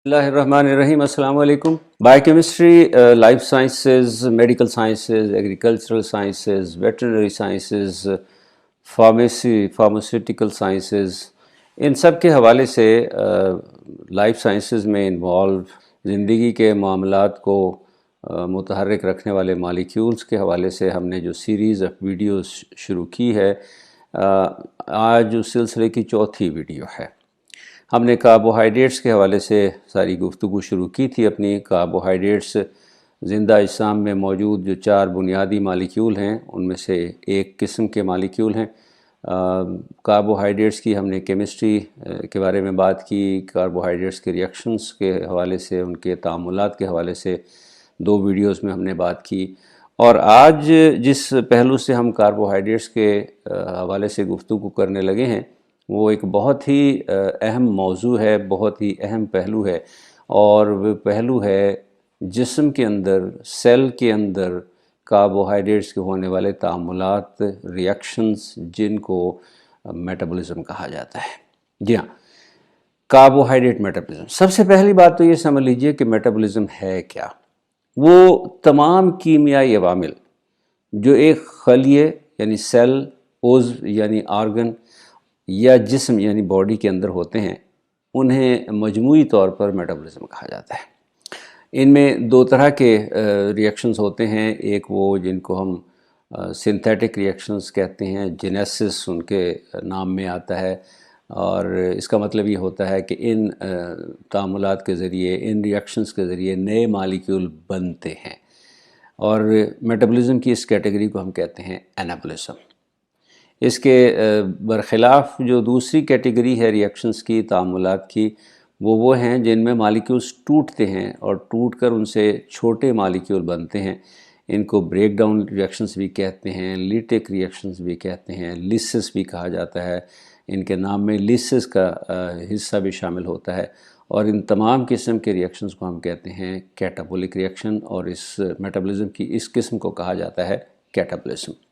Bismillahirrahmanirrahim. Assalamu alaikum. Biochemistry, life sciences, medical sciences, agricultural sciences, veterinary sciences, pharmaceutical sciences, ان سب کے حوالے سے life sciences میں involve زندگی کے معاملات کو متحرک رکھنے والے مالیکیولز کے حوالے سے ہم نے جو سیریز آف ویڈیوز شروع کی ہے، آج اس سلسلے کی چوتھی ویڈیو ہے۔ ہم نے کاربوہائیڈریٹس کے حوالے سے ساری گفتگو شروع کی تھی اپنی۔ کاربوہائیڈریٹس زندہ اجسام میں موجود جو 4 بنیادی مالیکیول ہیں ان میں سے ایک قسم کے مالیکیول ہیں۔ کاربوہائیڈریٹس کی ہم نے کیمسٹری کے بارے میں بات کی، کاربوہائیڈریٹس کے ریئیکشنز کے حوالے سے، ان کے تعاملات کے حوالے سے 2 ویڈیوز میں ہم نے بات کی، اور آج جس پہلو سے ہم کاربوہائیڈریٹس کے حوالے سے گفتگو کرنے لگے ہیں وہ ایک بہت ہی اہم موضوع ہے، بہت ہی اہم پہلو ہے، اور وہ پہلو ہے جسم کے اندر، سیل کے اندر کاربوہائیڈریٹس کے ہونے والے تعاملات، ریئیکشنز، جن کو میٹابولزم کہا جاتا ہے۔ جی ہاں، کاربوہائیڈریٹ میٹابولزم۔ سب سے پہلی بات تو یہ سمجھ لیجئے کہ میٹابولزم ہے کیا۔ وہ تمام کیمیائی عوامل جو ایک خلیے یعنی سیل، عضو یعنی آرگن یا جسم یعنی باڈی کے اندر ہوتے ہیں، انہیں مجموعی طور پر میٹابولزم کہا جاتا ہے۔ ان میں 2 طرح کے ریئیکشنز ہوتے ہیں، ایک وہ جن کو ہم سنتھیٹک ریئیکشنز کہتے ہیں، جینیسس ان کے نام میں آتا ہے، اور اس کا مطلب یہ ہوتا ہے کہ ان تعاملات کے ذریعے، ان ریئیکشنز کے ذریعے نئے مالیکیول بنتے ہیں، اور میٹابولزم کی اس کیٹیگری کو ہم کہتے ہیں انابولزم۔ اس کے برخلاف جو دوسری کیٹیگری ہے ریئیکشنز کی، تعاملات کی، وہ ہیں جن میں مالیکیولز ٹوٹتے ہیں اور ٹوٹ کر ان سے چھوٹے مالیکیول بنتے ہیں۔ ان کو بریک ڈاؤن ریئیکشنز بھی کہتے ہیں، لیٹک ریئیکشنز بھی کہتے ہیں، لیسس بھی کہا جاتا ہے۔ ان کے نام میں لیسس کا حصہ بھی شامل ہوتا ہے، اور ان تمام قسم کے ریئیکشنز کو ہم کہتے ہیں کیٹابولک ریئیکشن، اور اس میٹابولزم کی اس قسم کو کہا جاتا ہے کیٹابولزم۔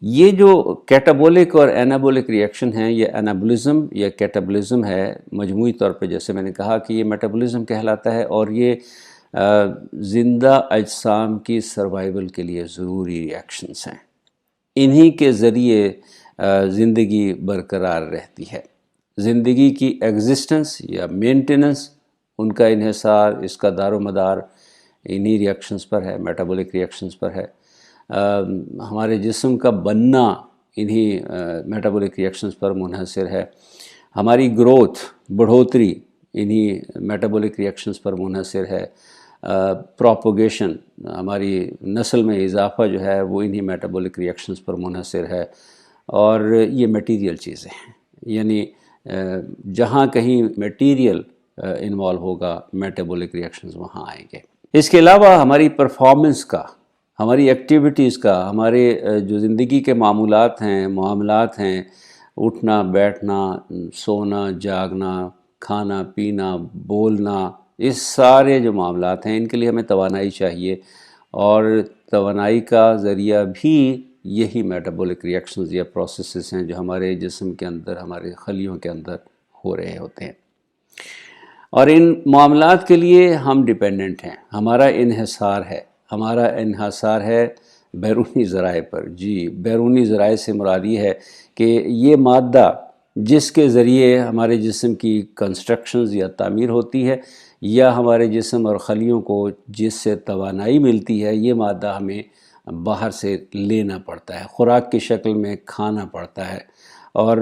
یہ جو کیٹابولک اور انابولک ریئیکشن ہیں، یہ انابولزم یا کیٹابولزم ہے مجموعی طور پہ، جیسے میں نے کہا کہ یہ میٹابولزم کہلاتا ہے، اور یہ زندہ اجسام کی سروائیول کے لیے ضروری ریئیکشنز ہیں۔ انہی کے ذریعے زندگی برقرار رہتی ہے۔ زندگی کی ایگزسٹنس یا مینٹیننس، ان کا انحصار، اس کا دار و مدار انہی ریئیکشنز پر ہے، میٹابولک ریئیکشنز پر ہے۔ ہمارے جسم کا بننا انہی میٹابولک ریئیکشنز پر منحصر ہے۔ ہماری گروتھ، بڑھوتری، انہی میٹابولک ریئیکشنز پر منحصر ہے۔ پروپوگیشن، ہماری نسل میں اضافہ جو ہے وہ انہی میٹابولک ریئیکشنز پر منحصر ہے، اور یہ میٹیریل چیزیں ہیں، یعنی جہاں کہیں میٹیریل انوالو ہوگا میٹابولک ریئیکشنز وہاں آئیں گے۔ اس کے علاوہ ہماری پرفارمنس کا، ہماری ایکٹیویٹیز کا، ہمارے جو زندگی کے معاملات ہیں، اٹھنا بیٹھنا، سونا جاگنا، کھانا پینا، بولنا، اس سارے جو معاملات ہیں ان کے لیے ہمیں توانائی چاہیے، اور توانائی کا ذریعہ بھی یہی میٹابولک ریئیکشنز یا پروسیسز ہیں جو ہمارے جسم کے اندر، ہمارے خلیوں کے اندر ہو رہے ہوتے ہیں، اور ان معاملات کے لیے ہم ڈیپینڈنٹ ہیں۔ ہمارا انحصار ہے بیرونی ذرائع پر۔ جی، بیرونی ذرائع سے مراد یہ ہے کہ یہ مادہ جس کے ذریعے ہمارے جسم کی کنسٹرکشنز یا تعمیر ہوتی ہے، یا ہمارے جسم اور خلیوں کو جس سے توانائی ملتی ہے، یہ مادہ ہمیں باہر سے لینا پڑتا ہے، خوراک کی شکل میں کھانا پڑتا ہے، اور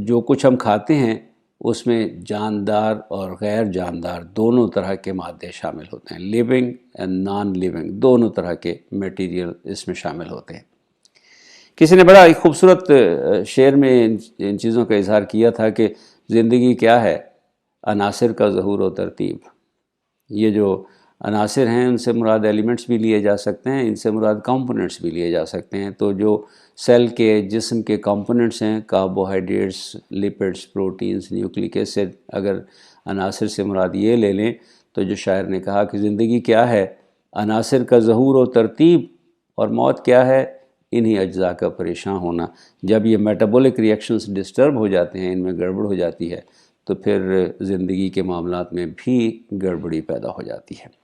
جو کچھ ہم کھاتے ہیں اس میں جاندار اور غیر جاندار دونوں طرح کے مادے شامل ہوتے ہیں، لیونگ اینڈ نان لیونگ، دونوں طرح کے میٹیریل اس میں شامل ہوتے ہیں۔ کسی نے بڑا ایک خوبصورت شعر میں ان چیزوں کا اظہار کیا تھا کہ زندگی کیا ہے؟ عناصر کا ظہور و ترتیب۔ یہ جو عناصر ہیں ان سے مراد ایلیمنٹس بھی لیے جا سکتے ہیں، ان سے مراد کمپوننٹس بھی لیے جا سکتے ہیں۔ تو جو سیل کے، جسم کے کمپوننٹس ہیں، carbohydrates, lipids, proteins, nucleic acid, اگر عناصر سے مراد یہ لے لیں تو جو شاعر نے کہا کہ زندگی کیا ہے؟ عناصر کا ظہور و ترتیب، اور موت کیا ہے؟ انہی اجزاء کا پریشان ہونا۔ جب یہ میٹابولک ریئیکشنز ڈسٹرب ہو جاتے ہیں، ان میں گڑبڑ ہو جاتی ہے، تو پھر زندگی کے معاملات میں بھی گڑبڑی پیدا ہو جاتی ہے۔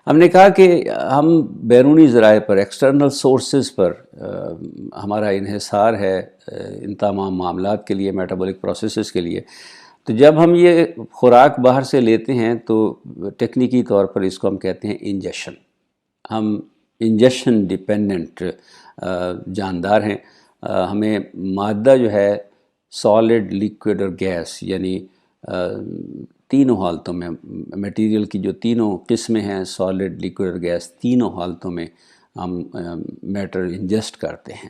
ہم نے کہا کہ ہم بیرونی ذرائع پر، ایکسٹرنل سورسز پر ہمارا انحصار ہے ان تمام معاملات کے لیے، میٹابولک پروسیسز کے لیے۔ تو جب ہم یہ خوراک باہر سے لیتے ہیں تو ٹیکنیکی طور پر اس کو ہم کہتے ہیں انجیکشن۔ ہم انجیکشن ڈیپینڈنٹ جاندار ہیں۔ ہمیں مادہ جو ہے سالڈ، لیکوڈ اور گیس، یعنی تینوں حالتوں میں میٹیریل کی جو تینوں قسمیں ہیں، سالڈ، لیکوڈ اور گیس، تینوں حالتوں میں ہم میٹر انجسٹ کرتے ہیں۔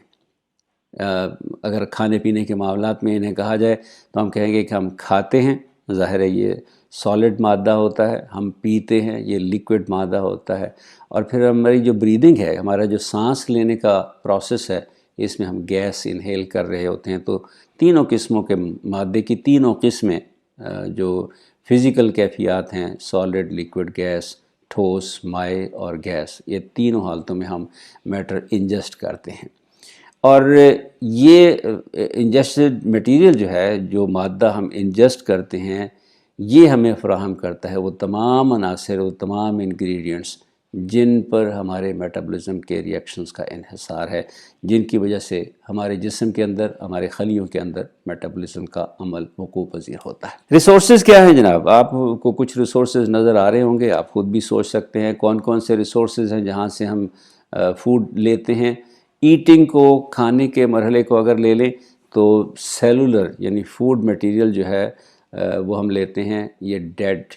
اگر کھانے پینے کے معاملات میں انہیں کہا جائے تو ہم کہیں گے کہ ہم کھاتے ہیں، ظاہر ہے یہ سالڈ مادہ ہوتا ہے، ہم پیتے ہیں، یہ لیکوڈ مادہ ہوتا ہے، اور پھر ہماری جو بریدنگ ہے، ہمارا جو سانس لینے کا پروسیس ہے، اس میں ہم گیس انہیل کر رہے ہوتے ہیں۔ تو تینوں قسموں کے مادے کی تینوں قسمیں جو فزیکل کیفیات ہیں، سالڈ، لیکوڈ، گیس، ٹھوس، مائع اور گیس، یہ تینوں حالتوں میں ہم میٹر انجسٹ کرتے ہیں۔ اور یہ انجسٹڈ میٹیریل جو ہے، جو مادہ ہم انجسٹ کرتے ہیں، یہ ہمیں فراہم کرتا ہے وہ تمام عناصر، وہ تمام انگریڈینٹس جن پر ہمارے میٹابولزم کے ریئیکشنز کا انحصار ہے، جن کی وجہ سے ہمارے جسم کے اندر، ہمارے خلیوں کے اندر میٹابولزم کا عمل وقوع پذیر ہوتا ہے۔ ریسورسز کیا ہیں جناب؟ آپ کو کچھ ریسورسز نظر آ رہے ہوں گے، آپ خود بھی سوچ سکتے ہیں کون کون سے ریسورسز ہیں جہاں سے ہم فوڈ لیتے ہیں۔ ایٹنگ کو، کھانے کے مرحلے کو اگر لے لیں تو سیلولر یعنی فوڈ میٹیریل جو ہے وہ ہم لیتے ہیں، یہ ڈیڈ،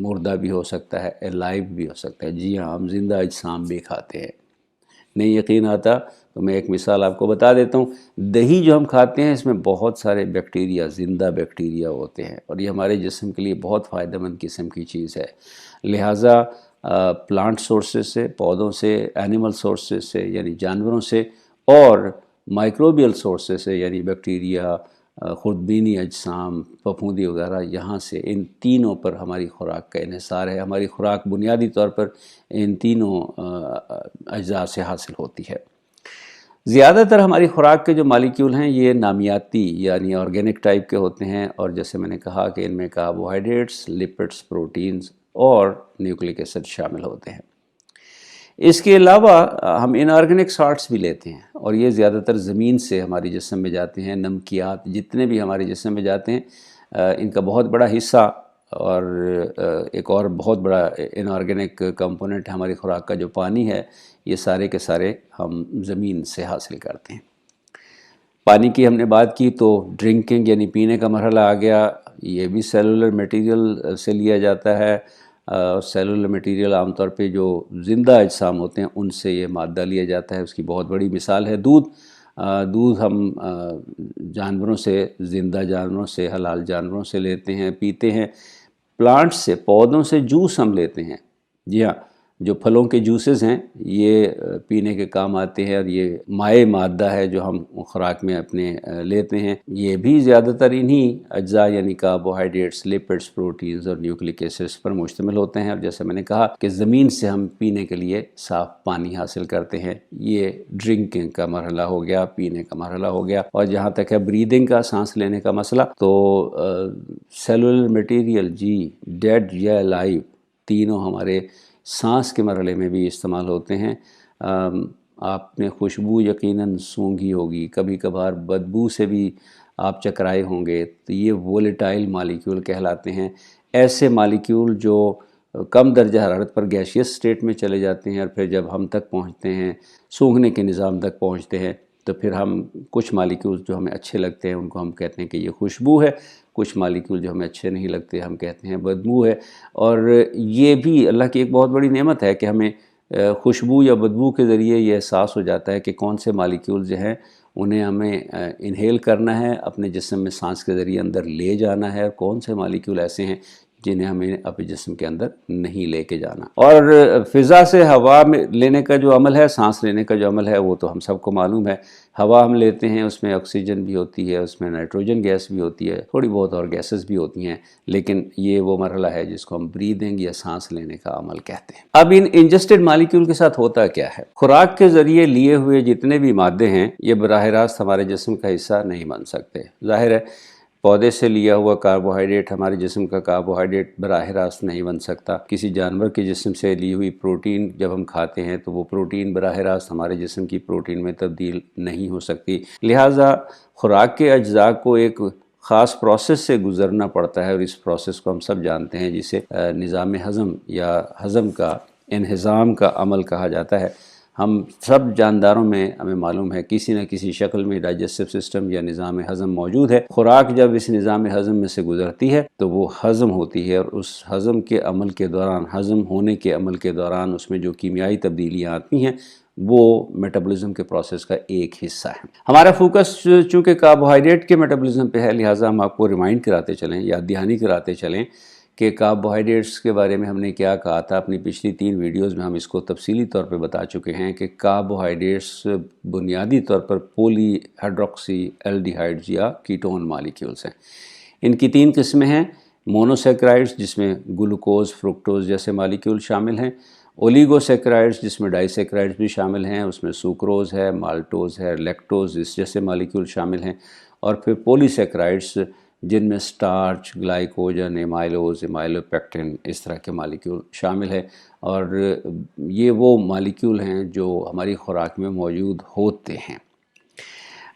مردہ بھی ہو سکتا ہے، الائیو بھی ہو سکتا ہے۔ جی ہاں، ہم زندہ اجسام بھی کھاتے ہیں۔ نہیں یقین آتا تو میں ایک مثال آپ کو بتا دیتا ہوں۔ دہی جو ہم کھاتے ہیں اس میں بہت سارے بیکٹیریا، زندہ بیکٹیریا ہوتے ہیں، اور یہ ہمارے جسم کے لیے بہت فائدہ مند قسم کی چیز ہے۔ لہٰذا پلانٹ سورسز سے، پودوں سے، اینیمل سورسز سے یعنی جانوروں سے، اور مائکروبیل سورسز سے یعنی بیکٹیریا، خردبینی اجسام، پھپھوندی وغیرہ، یہاں سے ان تینوں پر ہماری خوراک کا انحصار ہے۔ ہماری خوراک بنیادی طور پر ان تینوں اجزاء سے حاصل ہوتی ہے۔ زیادہ تر ہماری خوراک کے جو مالیکیول ہیں یہ نامیاتی یعنی آرگینک ٹائپ کے ہوتے ہیں، اور جیسے میں نے کہا کہ ان میں کاربوہائیڈریٹس، لپڈس، پروٹینز اور نیوکلک ایسڈ شامل ہوتے ہیں۔ اس کے علاوہ ہم انآرگینک سالٹس بھی لیتے ہیں، اور یہ زیادہ تر زمین سے ہمارے جسم میں جاتے ہیں۔ نمکیات جتنے بھی ہمارے جسم میں جاتے ہیں، ان کا بہت بڑا حصہ، اور ایک اور بہت بڑا انآرگینک کمپوننٹ ہماری خوراک کا جو پانی ہے، یہ سارے کے سارے ہم زمین سے حاصل کرتے ہیں۔ پانی کی ہم نے بات کی تو ڈرنکنگ یعنی پینے کا مرحلہ آ گیا، یہ بھی سیلولر میٹیریل سے لیا جاتا ہے۔ سیلولر میٹیریل عام طور پہ جو زندہ اجسام ہوتے ہیں ان سے یہ مادہ لیا جاتا ہے۔ اس کی بہت بڑی مثال ہے دودھ۔ دودھ ہم جانوروں سے، زندہ جانوروں سے، حلال جانوروں سے لیتے ہیں، پیتے ہیں۔ پلانٹ سے، پودوں سے جوس ہم لیتے ہیں۔ جی ہاں، جو پھلوں کے جوسز ہیں یہ پینے کے کام آتے ہیں، اور یہ مائع مادہ ہے جو ہم خوراک میں اپنے لیتے ہیں۔ یہ بھی زیادہ تر انہی اجزاء یعنی کاربوہائیڈریٹس، لپڈس، پروٹینز اور نیوکلک ایسڈس پر مشتمل ہوتے ہیں۔ اور جیسے میں نے کہا کہ زمین سے ہم پینے کے لیے صاف پانی حاصل کرتے ہیں۔ یہ ڈرنکنگ کا مرحلہ ہو گیا، پینے کا مرحلہ ہو گیا۔ اور جہاں تک ہے بریدنگ کا، سانس لینے کا مسئلہ، تو سیلولر میٹیریل، جی ڈیڈ یا الائیو، تینوں ہمارے سانس کے مرحلے میں بھی استعمال ہوتے ہیں۔ آپ نے خوشبو یقیناً سونگھی ہوگی، کبھی کبھار بدبو سے بھی آپ چکرائے ہوں گے، تو یہ وولیٹائل مالیکیول کہلاتے ہیں۔ ایسے مالیکیول جو کم درجہ حرارت پر گیشیس سٹیٹ میں چلے جاتے ہیں، اور پھر جب ہم تک پہنچتے ہیں، سونگھنے کے نظام تک پہنچتے ہیں، تو پھر ہم کچھ مالیکیول جو ہمیں اچھے لگتے ہیں ان کو ہم کہتے ہیں کہ یہ خوشبو ہے، کچھ مالیکیول جو ہمیں اچھے نہیں لگتے ہم کہتے ہیں بدبو ہے۔ اور یہ بھی اللہ کی ایک بہت بڑی نعمت ہے کہ ہمیں خوشبو یا بدبو کے ذریعے یہ احساس ہو جاتا ہے کہ کون سے مالیکیول جو ہیں انہیں ہمیں انہیل کرنا ہے، اپنے جسم میں سانس کے ذریعے اندر لے جانا ہے، اور کون سے مالیکیول ایسے ہیں جنہیں ہمیں اپنے جسم کے اندر نہیں لے کے جانا۔ اور فضا سے ہوا میں لینے کا جو عمل ہے، سانس لینے کا جو عمل ہے، وہ تو ہم سب کو معلوم ہے۔ ہوا ہم لیتے ہیں، اس میں آکسیجن بھی ہوتی ہے، اس میں نائٹروجن گیس بھی ہوتی ہے، تھوڑی بہت اور گیسز بھی ہوتی ہیں، لیکن یہ وہ مرحلہ ہے جس کو ہم بریدنگ یا سانس لینے کا عمل کہتے ہیں۔ اب ان انجسٹڈ مالیکیول کے ساتھ ہوتا کیا ہے؟ خوراک کے ذریعے لیے ہوئے جتنے بھی مادے ہیں یہ براہ راست ہمارے جسم کا حصہ نہیں بن سکتے۔ ظاہر ہے پودے سے لیا ہوا کاربوہائیڈریٹ ہمارے جسم کا کاربوہائیڈریٹ براہ راست نہیں بن سکتا. کسی جانور کے جسم سے لی ہوئی پروٹین جب ہم کھاتے ہیں تو وہ پروٹین براہ راست ہمارے جسم کی پروٹین میں تبدیل نہیں ہو سکتی. لہٰذا خوراک کے اجزاء کو ایک خاص پروسیس سے گزرنا پڑتا ہے، اور اس پروسیس کو ہم سب جانتے ہیں جسے نظام ہضم یا ہضم کا انہضام کا عمل کہا جاتا ہے. ہم سب جانداروں میں ہمیں معلوم ہے کسی نہ کسی شکل میں ڈائجسٹو سسٹم یا نظام ہضم موجود ہے. خوراک جب اس نظام ہضم میں سے گزرتی ہے تو وہ ہضم ہوتی ہے، اور اس ہضم کے عمل کے دوران، ہضم ہونے کے عمل کے دوران اس میں جو کیمیائی تبدیلیاں آتی ہیں وہ میٹابولزم کے پروسیس کا ایک حصہ ہے. ہمارا فوکس چونکہ کاربوہائیڈریٹ کے میٹابولزم پہ ہے، لہٰذا ہم آپ کو ریمائنڈ کراتے چلیں، یاد دہانی کراتے چلیں کہ کاربوہائیڈریٹس کے بارے میں ہم نے کیا کہا تھا. اپنی پچھلی 3 ویڈیوز میں ہم اس کو تفصیلی طور پہ بتا چکے ہیں کہ کاربوہائیڈریٹس بنیادی طور پر پولی ہائیڈروکسی الڈیہائڈز یا کیٹون مالیکیولز ہیں. ان کی 3 قسمیں ہیں: مونوسیکرائڈز جس میں گلوکوز، فرکٹوز جیسے مالیکیول شامل ہیں، اولیگوسیکرائڈز جس میں ڈائی سیکرائڈز بھی شامل ہیں، اس میں سوکروز ہے، مالٹوز ہے، لیکٹوز اس جیسے مالیکیول شامل ہیں، اور پھر پولی سیکرائڈز جن میں سٹارچ، گلائکوجن، ایمائلوز، ایمائلوپیکٹن اس طرح کے مالیکیول شامل ہیں. اور یہ وہ مالیکیول ہیں جو ہماری خوراک میں موجود ہوتے ہیں.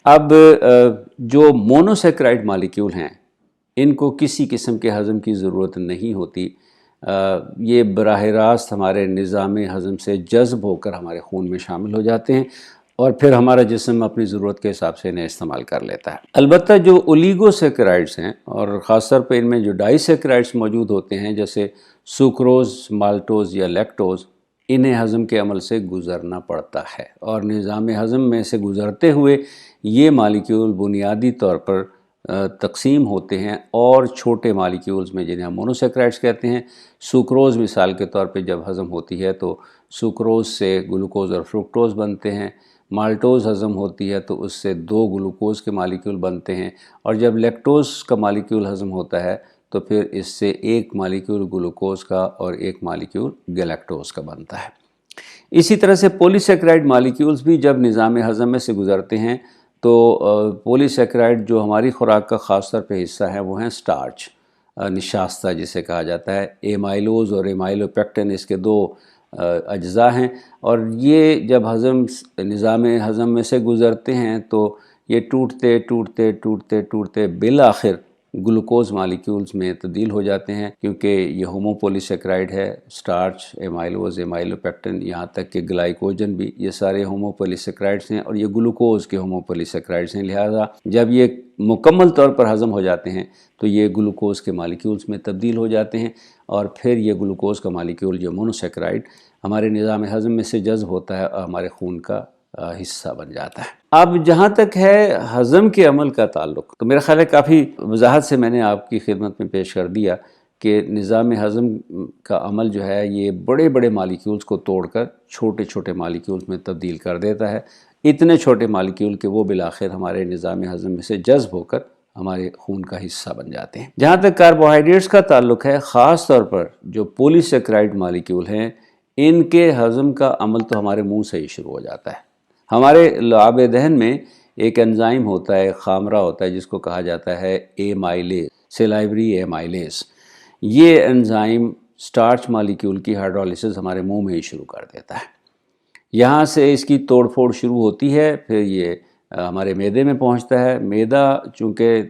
اب جو مونوسیکرائڈ مالیکیول ہیں ان کو کسی قسم کے ہضم کی ضرورت نہیں ہوتی. یہ براہ راست ہمارے نظام ہضم سے جذب ہو کر ہمارے خون میں شامل ہو جاتے ہیں، اور پھر ہمارا جسم اپنی ضرورت کے حساب سے انہیں استعمال کر لیتا ہے. البتہ جو اولیگو سیکرائڈز ہیں، اور خاص طور پہ ان میں جو ڈائی سیکرائڈز موجود ہوتے ہیں جیسے سوکروز، مالٹوز یا لیکٹوز، انہیں ہضم کے عمل سے گزرنا پڑتا ہے، اور نظام ہضم میں سے گزرتے ہوئے یہ مالیکیول بنیادی طور پر تقسیم ہوتے ہیں اور چھوٹے مالیکیولز میں جنہیں ہم مونوسیکرائڈز کہتے ہیں. سوکروز مثال کے طور پہ جب ہضم ہوتی ہے تو سوکروز سے گلوکوز اور فرکٹوز بنتے ہیں. مالٹوز ہضم ہوتی ہے تو اس سے 2 گلوکوز کے مالیکیول بنتے ہیں، اور جب لیکٹوز کا مالیکیول ہضم ہوتا ہے تو پھر اس سے 1 مالیکیول گلوکوز کا اور 1 مالیکیول گلیکٹوز کا بنتا ہے. اسی طرح سے پولی سیکرائڈ مالیکیولز بھی جب نظام ہضم میں سے گزرتے ہیں تو پولی سیکرائڈ جو ہماری خوراک کا خاص طور پہ حصہ ہے وہ ہیں سٹارچ، نشاستہ جسے کہا جاتا ہے. ایمائلوز اور ایمائلوپیکٹن اس کے 2 اجزاء ہیں، اور یہ جب نظام ہضم میں سے گزرتے ہیں تو یہ ٹوٹتے ٹوٹتے ٹوٹتے ٹوٹتے بالآخر گلوکوز مالیکیولز میں تبدیل ہو جاتے ہیں، کیونکہ یہ ہومو پولی سیکرائڈ ہے. سٹارچ، ایمائلوز، ایمائلوپیکٹن، یہاں تک کہ گلائکوجن بھی، یہ سارے ہومو پولی سیکرائڈز ہیں، اور یہ گلوکوز کے ہومو پولی سیکرائڈز ہیں. لہٰذا جب یہ مکمل طور پر ہضم ہو جاتے ہیں تو یہ گلوکوز کے مالیکیولز میں تبدیل ہو جاتے ہیں، اور پھر یہ گلوکوز کا مالیکیول جو مونوسیکرائڈ ہمارے نظام ہضم میں سے جذب ہوتا ہے اور ہمارے خون کا حصہ بن جاتا ہے. اب جہاں تک ہے ہضم کے عمل کا تعلق، تو میرا خیال ہے کافی وضاحت سے میں نے آپ کی خدمت میں پیش کر دیا کہ نظام ہضم کا عمل جو ہے یہ بڑے بڑے مالیکیولز کو توڑ کر چھوٹے چھوٹے مالیکیولز میں تبدیل کر دیتا ہے. اتنے چھوٹے مالیکیول کہ وہ بالآخر ہمارے نظام ہضم میں سے جذب ہو کر ہمارے خون کا حصہ بن جاتے ہیں. جہاں تک کاربوہائیڈریٹس کا تعلق ہے، خاص طور پر جو پولی سیکرائڈ مالیکیول ہیں ان کے ہضم کا عمل تو ہمارے منہ سے ہی شروع ہو جاتا ہے. ہمارے لعاب دہن میں ایک انزائم ہوتا ہے، خامرہ ہوتا ہے، جس کو کہا جاتا ہے ایمائلیز، سیلائیوری ایمائلیز. یہ انزائم سٹارچ مالیکیول کی ہائیڈرولیسس ہمارے منہ میں ہی شروع کر دیتا ہے. یہاں سے اس کی توڑ پھوڑ شروع ہوتی ہے، پھر یہ ہمارے معدے میں پہنچتا ہے. معدہ چونکہ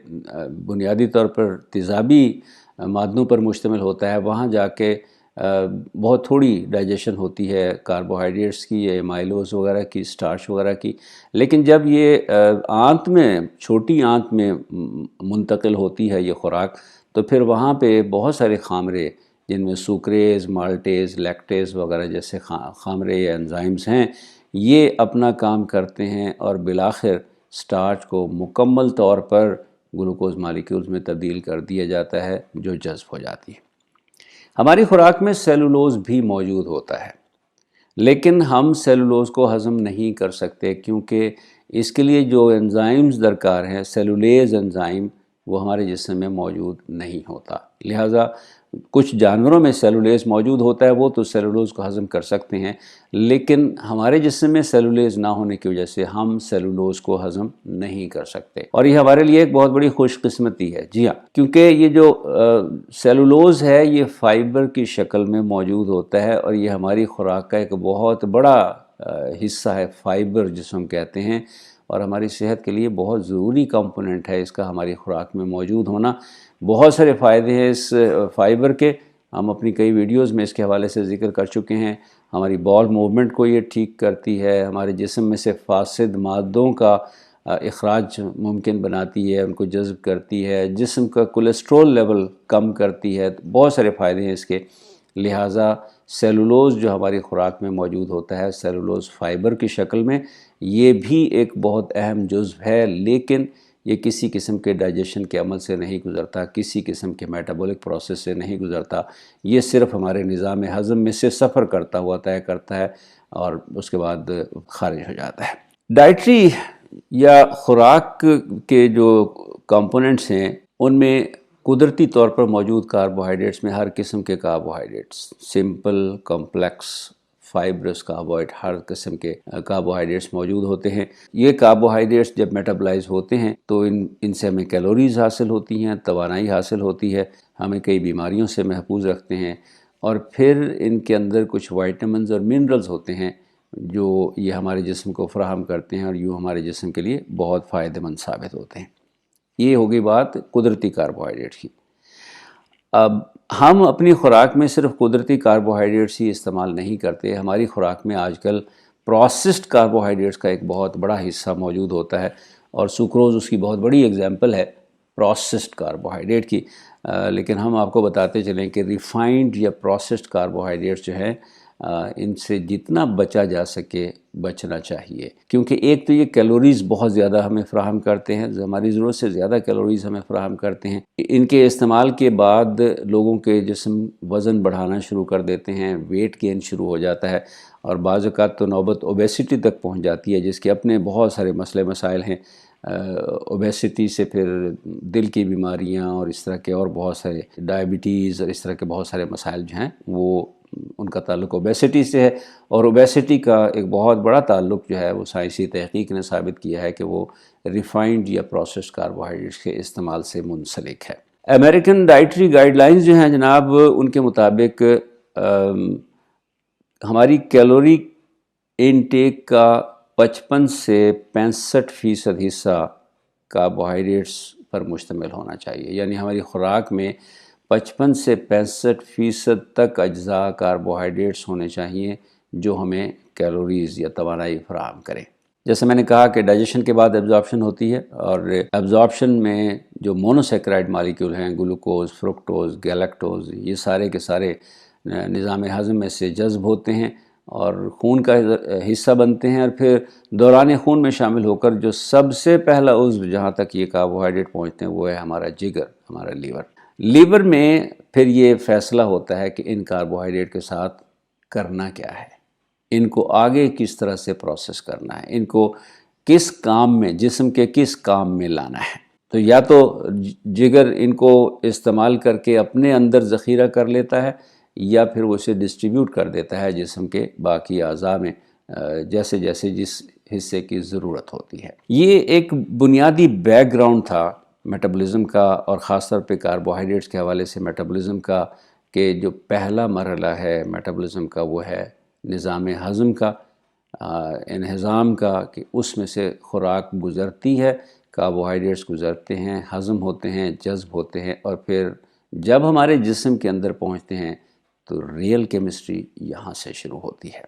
بنیادی طور پر تیزابی مادوں پر مشتمل ہوتا ہے، وہاں جا کے بہت تھوڑی ڈائجیشن ہوتی ہے کاربوہائیڈریٹس کی یا ایمائلوز وغیرہ کی، سٹارچ وغیرہ کی. لیکن جب یہ آنت میں، چھوٹی آنت میں منتقل ہوتی ہے یہ خوراک، تو پھر وہاں پہ بہت سارے خامرے جن میں سوکریز، مالٹیز، لیکٹیز وغیرہ جیسے خامرے یا انزائمز ہیں، یہ اپنا کام کرتے ہیں اور بالآخر سٹارچ کو مکمل طور پر گلوکوز مالیکیولز میں تبدیل کر دیا جاتا ہے جو جذب ہو جاتی ہے. ہماری خوراک میں سیلولوز بھی موجود ہوتا ہے، لیکن ہم سیلولوز کو ہضم نہیں کر سکتے، کیونکہ اس کے لیے جو انزائمز درکار ہیں، سیلولیز انزائم، وہ ہمارے جسم میں موجود نہیں ہوتا. لہٰذا کچھ جانوروں میں سیلولیز موجود ہوتا ہے، وہ تو سیلولوز کو ہضم کر سکتے ہیں، لیکن ہمارے جسم میں سیلولیز نہ ہونے کی وجہ سے ہم سیلولوز کو ہضم نہیں کر سکتے، اور یہ ہمارے لیے ایک بہت بڑی خوش قسمتی ہے. جی ہاں، کیونکہ یہ جو سیلولوز ہے یہ فائبر کی شکل میں موجود ہوتا ہے، اور یہ ہماری خوراک کا ایک بہت بڑا حصہ ہے. فائبر جس ہم کہتے ہیں، اور ہماری صحت کے لیے بہت ضروری کمپوننٹ ہے اس کا ہماری خوراک میں موجود ہونا. بہت سارے فائدے ہیں اس فائبر کے، ہم اپنی کئی ویڈیوز میں اس کے حوالے سے ذکر کر چکے ہیں. ہماری بال موومنٹ کو یہ ٹھیک کرتی ہے، ہمارے جسم میں سے فاسد مادوں کا اخراج ممکن بناتی ہے، ان کو جذب کرتی ہے، جسم کا کولیسٹرول لیول کم کرتی ہے. بہت سارے فائدے ہیں اس کے. لہٰذا سیلولوز جو ہماری خوراک میں موجود ہوتا ہے، سیلولوز فائبر کی شکل میں، یہ بھی ایک بہت اہم جزو ہے، لیکن یہ کسی قسم کے ڈائجیشن کے عمل سے نہیں گزرتا، کسی قسم کے میٹابولک پروسیس سے نہیں گزرتا. یہ صرف ہمارے نظام ہضم میں سے سفر کرتا ہوا طے کرتا ہے اور اس کے بعد خارج ہو جاتا ہے. ڈائٹری یا خوراک کے جو کمپوننٹس ہیں ان میں قدرتی طور پر موجود کاربوہائیڈریٹس میں ہر قسم کے carbohydrates, simple, complex, fibrous carbohydrate, ہر قسم کے کاربوہائیڈریٹس موجود ہوتے ہیں. یہ کاربوہائیڈریٹس جب میٹابلائز ہوتے ہیں تو ان سے ہمیں کیلوریز حاصل ہوتی ہیں، توانائی حاصل ہوتی ہے، ہمیں کئی بیماریوں سے محفوظ رکھتے ہیں، اور پھر ان کے اندر کچھ وائٹامنز اور منرلز ہوتے ہیں جو یہ ہمارے جسم کو فراہم کرتے ہیں اور یوں ہمارے جسم کے لیے بہت فائدہ مند ثابت ہوتے ہیں. یہ ہوگی بات قدرتی کاربوہائیڈریٹ کی. اب ہم اپنی خوراک میں صرف قدرتی کاربوہائیڈریٹس ہی استعمال نہیں کرتے، ہماری خوراک میں آج کل پروسیسڈ کاربوہائیڈریٹس کا ایک بہت بڑا حصہ موجود ہوتا ہے، اور سوکروز اس کی بہت بڑی ایگزامپل ہے پروسیسڈ کاربوہائیڈریٹ کی. لیکن ہم آپ کو بتاتے چلیں کہ ریفائنڈ یا پروسیسڈ کاربوہائیڈریٹس جو ہیں ان سے جتنا بچا جا سکے بچنا چاہیے، کیونکہ ایک تو یہ کیلوریز بہت زیادہ ہمیں فراہم کرتے ہیں، ہماری ضرورت سے زیادہ کیلوریز ہمیں فراہم کرتے ہیں. ان کے استعمال کے بعد لوگوں کے جسم وزن بڑھانا شروع کر دیتے ہیں، ویٹ گین شروع ہو جاتا ہے، اور بعض اوقات تو نوبت اوبیسٹی تک پہنچ جاتی ہے، جس کے اپنے بہت سارے مسئلے مسائل ہیں. اوبیسٹی سے پھر دل کی بیماریاں اور اس طرح کے اور بہت سارے ڈائبٹیز اور اس طرح کے بہت سارے مسائل جو ہیں وہ ان کا تعلق اوبیسٹی سے ہے. اور اوبیسٹی کا ایک بہت بڑا تعلق جو ہے وہ سائنسی تحقیق نے ثابت کیا ہے کہ وہ ریفائنڈ یا پروسیسڈ کاربوہائیڈریٹس کے استعمال سے منسلک ہے. امریکن ڈائٹری گائیڈ لائنز جو ہیں جناب، ان کے مطابق ہماری کیلوری انٹیک کا 55 سے 65% حصہ کاربوہائیڈریٹس پر مشتمل ہونا چاہیے. یعنی ہماری خوراک میں 55 سے 65% تک اجزاء کاربوہائیڈریٹس ہونے چاہیے جو ہمیں کیلوریز یا توانائی فراہم کریں. جیسے میں نے کہا کہ ڈائجیشن کے بعد ایبزارپشن ہوتی ہے، اور ایبزارپشن میں جو مونوسیکرائڈ مالیکیول ہیں، گلوکوز، فرکٹوز، گیلیکٹوز، یہ سارے کے سارے نظام ہضم میں سے جذب ہوتے ہیں اور خون کا حصہ بنتے ہیں، اور پھر دوران خون میں شامل ہو کر جو سب سے پہلا عضو جہاں تک یہ کاربوہائیڈریٹ پہنچتے ہیں وہ ہے ہمارا جگر، ہمارا لیور. لیور میں پھر یہ فیصلہ ہوتا ہے کہ ان کاربوہائیڈریٹ کے ساتھ کرنا کیا ہے، ان کو آگے کس طرح سے پروسیس کرنا ہے، ان کو کس کام میں، جسم کے کس کام میں لانا ہے. تو یا تو جگر ان کو استعمال کر کے اپنے اندر ذخیرہ کر لیتا ہے، یا پھر وہ اسے ڈسٹریبیوٹ کر دیتا ہے جسم کے باقی اعضاء میں جیسے جیسے جس حصے کی ضرورت ہوتی ہے. یہ ایک بنیادی بیک گراؤنڈ تھا میٹابولزم کا، اور خاص طور پہ کاربوہائیڈریٹس کے حوالے سے میٹابولزم کا، کہ جو پہلا مرحلہ ہے میٹابولزم کا وہ ہے نظام ہضم کا، انہضام کا، کہ اس میں سے خوراک گزرتی ہے، کاربوہائیڈریٹس گزرتے ہیں، ہضم ہوتے ہیں، جذب ہوتے ہیں، اور پھر جب ہمارے جسم کے اندر پہنچتے ہیں تو ریئل کیمسٹری یہاں سے شروع ہوتی ہے.